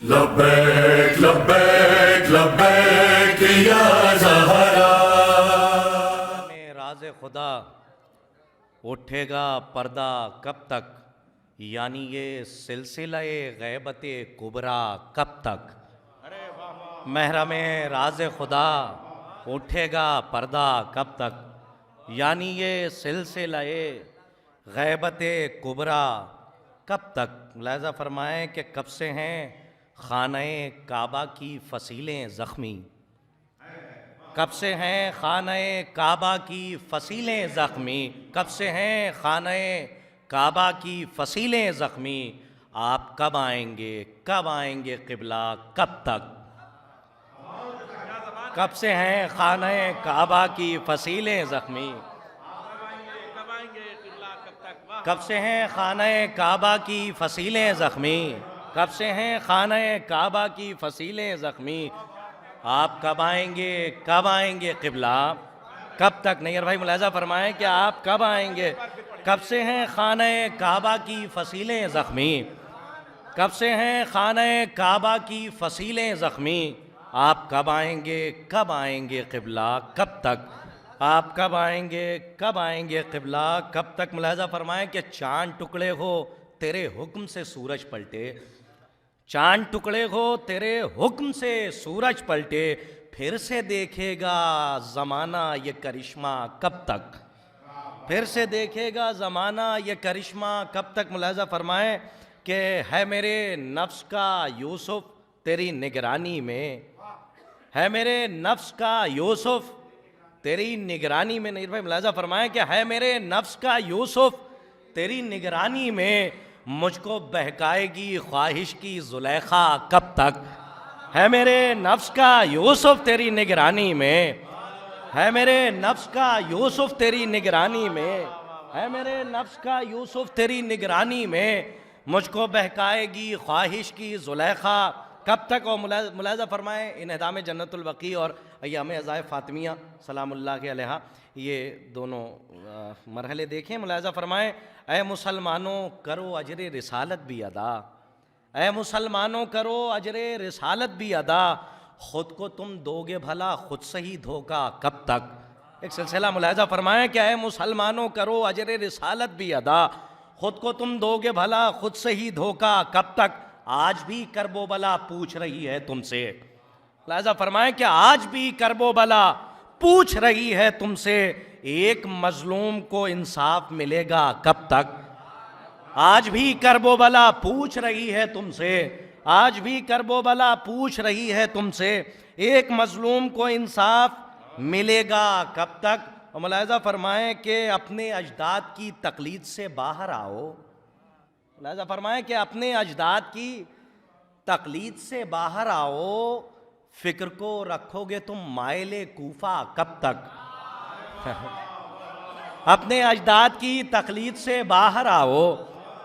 لبیک لبیک لبیک یا زہرا۔ میں راز خدا اٹھے گا پردہ کب تک، یعنی یہ سلسلہ غیبت کبریٰ کب تک۔ محرم راز خدا اٹھے گا پردہ کب تک، یعنی یہ سلسلہ غیبت کبریٰ کب تک۔ ملاحظہ فرمائیں کہ کب سے ہیں خانہ کعبہ کی فصیلیں زخمی، کب سے ہیں خانہ کعبہ کی فصیلیں زخمی، کب سے ہیں خانہ کعبہ کی فصیلیں زخمی۔ آپ کب آئیں گے قبلہ کب تک۔ کب سے ہیں خانہ کعبہ کی فصیلیں زخمی، کب سے ہیں خانہ کعبہ کی فصیلیں زخمی، کب سے ہیں خانہ کعبہ کی فصیلیں زخمی۔ آپ کب آئیں گے قبلہ کب تک۔ نیر بھائی ملاحظہ فرمائیں کہ آپ کب آئیں گے۔ کب سے ہیں خانہ کعبہ کی فصیلیں زخمی، کب سے ہیں خانہ کعبہ کی فصیلیں زخمی۔ آپ کب آئیں گے قبلہ کب تک۔ آپ کب آئیں گے قبلہ کب تک۔ ملاحظہ فرمائیں کہ چاند ٹکڑے ہو تیرے حکم سے سورج پلٹے، چاند ٹکڑے ہو تیرے حکم سے سورج پلٹے، پھر سے دیکھے گا زمانہ یہ کرشمہ کب تک، پھر سے دیکھے گا زمانہ یہ کرشمہ کب تک۔ ملاحظہ فرمائیں کہ ہے میرے نفس کا یوسف تیری نگرانی میں، ہے میرے نفس کا یوسف تیری نگرانی میں۔ نیر بھائی ملاحظہ فرمائیں کہ ہے میرے نفس کا یوسف تیری نگرانی میں، مجھ کو بہکائے گی خواہش کی زلیخا کب تک۔ ہے میرے نفس کا یوسف تیری نگرانی میں، ہے میرے نفس کا یوسف تیری نگرانی میں، ہے میرے نفس کا یوسف تیری نگرانی میں، مجھ کو بہکائے گی خواہش کی زلیخا کب تک۔ اور ملاحظہ فرمائیں انہدام جنت البقیع اور ایام عزائے فاطمیہ سلام اللہ علیہا، یہ دونوں مرحلے دیکھیں۔ ملاحظہ فرمائیں اے مسلمانوں کرو اجر رسالت بھی ادا، اے مسلمانوں کرو اجر رسالت بھی ادا، خود کو تم دو گے بھلا خود سے ہی دھوکا کب تک۔ ایک سلسلہ ملاحظہ فرمائیں کہ اے مسلمانوں کرو اجر رسالت بھی ادا، خود کو تم دو گے بھلا خود سے ہی دھوکا کب تک۔ آج بھی کرب و بلا پوچھ رہی ہے تم سے، لہذا فرمائیں کہ آج بھی کرب و بلا پوچھ رہی ہے تم سے، ایک مظلوم کو انصاف ملے گا کب تک۔ آج بھی کرب و بلا پوچھ رہی ہے تم سے، آج بھی کرب و بلا پوچھ رہی ہے تم سے، ایک مظلوم کو انصاف ملے گا کب تک۔ اور ملاحظہ فرمائیں کہ اپنے اجداد کی تقلید سے باہر آؤ، لہذا فرمائیں کہ اپنے اجداد کی تقلید سے باہر آؤ، فکر کو رکھو گے تم مائل کوفہ کب تک۔ اپنے اجداد کی تقلید سے باہر آؤ،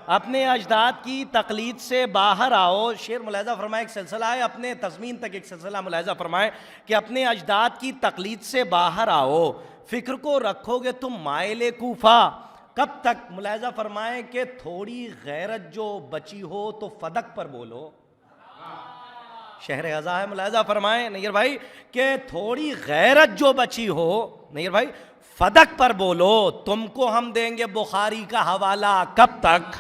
اپنے اجداد کی تقلید سے باہر آؤ۔ شعر ملاحظہ فرمائیں ایک سلسلہ ہے، اپنے تضمین تک ایک سلسلہ ملاحظہ فرمائیں کہ اپنے اجداد کی تقلید سے باہر آؤ، فکر کو رکھو گے تم مائل کوفہ کب تک۔ ملاحظہ فرمائیں کہ تھوڑی غیرت جو بچی ہو تو فدق پر بولو، شہر ازا ہے۔ ملاحظہ فرمائیں نیر بھائی کہ تھوڑی غیرت جو بچی ہو، نیر بھائی فدق پر بولو، تم کو ہم دیں گے بخاری کا حوالہ کب تک۔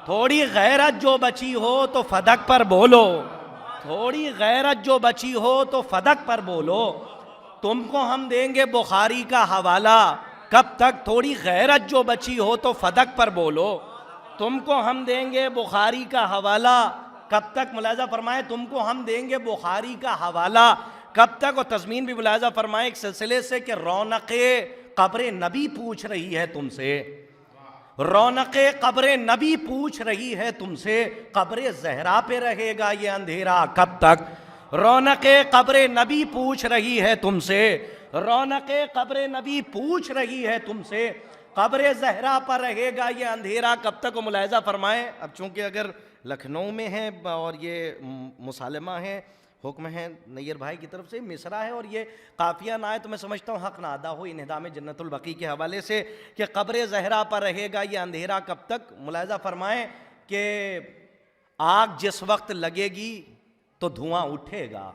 تھوڑی غیرت جو بچی ہو تو فدق پر بولو، تھوڑی غیرت جو بچی ہو تو فدق پر بولو، تم کو ہم دیں گے بخاری کا حوالہ کب تک۔ تھوڑی غیرت جو بچی ہو تو فدق پر بولو، تم کو ہم دیں گے بخاری کا حوالہ کب تک۔ ملاحظہ فرمائیں تم کو ہم دیں گے بخاری کا حوالہ کب تک۔ اور تضمین بھی ملاحظہ فرمائیں ایک سلسلے سے کہ رونق قبر نبی پوچھ رہی ہے تم سے، رونق قبر نبی پوچھ رہی ہے تم سے، قبر زہرا پہ رہے گا یہ اندھیرا کب تک۔ رونق قبر نبی پوچھ رہی ہے تم سے، رونق قبر نبی پوچھ رہی ہے تم سے، قبر زہرا پر رہے گا یہ اندھیرا کب تک۔ ملاحظہ فرمائیں اب چونکہ اگر لکھنؤ میں ہیں اور یہ مسالمہ ہے، حکم ہے نیر بھائی کی طرف سے، مصرع ہے اور یہ قافیہ نہ آئے تو میں سمجھتا ہوں حق نہ ادا ہو انہدام جنت البقیع کے حوالے سے کہ قبر زہرا پر رہے گا یہ اندھیرا کب تک۔ ملاحظہ فرمائیں کہ آگ جس وقت لگے گی تو دھواں اٹھے گا.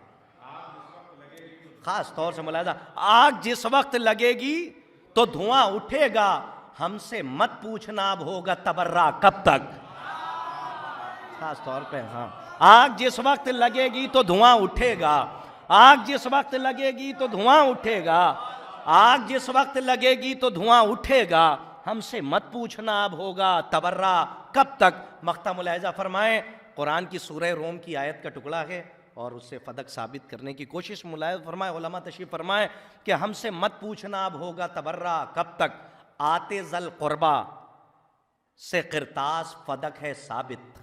خاص طور سے ملاحظہ, آگ جس وقت لگے گی تو دھواں اٹھے گا, ہم سے مت پوچھنا اب ہوگا تبرہ کب تک. خاص طور پہ ہاں, آگ جس وقت لگے گی تو دھواں اٹھے گا, آگ جس وقت لگے گی تو دھواں اٹھے گا, آگ جس وقت لگے گی تو دھواں اٹھے گا, ہم سے مت پوچھنا اب ہوگا تبرہ کب تک. مقطع ملاحظہ فرمائیں, قرآن کی سورہ روم کی آیت کا ٹکڑا ہے اور اس سے فدق ثابت کرنے کی کوشش ملاحظہ فرمائے. علماء تشریف فرمائے کہ ہم سے مت پوچھنا اب ہوگا تبرہ کب تک. آتے ذل قربا سے قرطاس فدق ہے ثابت.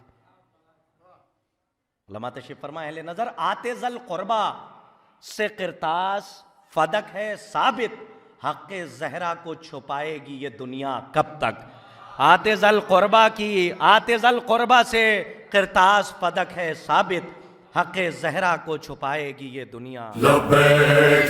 علماء تشریف فرمائے اہل نظر, آتے ذل قربا سے قرطاس فدق ہے ثابت, حق زہرا کو چھپائے گی یہ دنیا کب تک. آتے ذل قربا سے قرطاس فدق ہے ثابت, حق زہرا کو چھپائے گی یہ دنیا. لبیک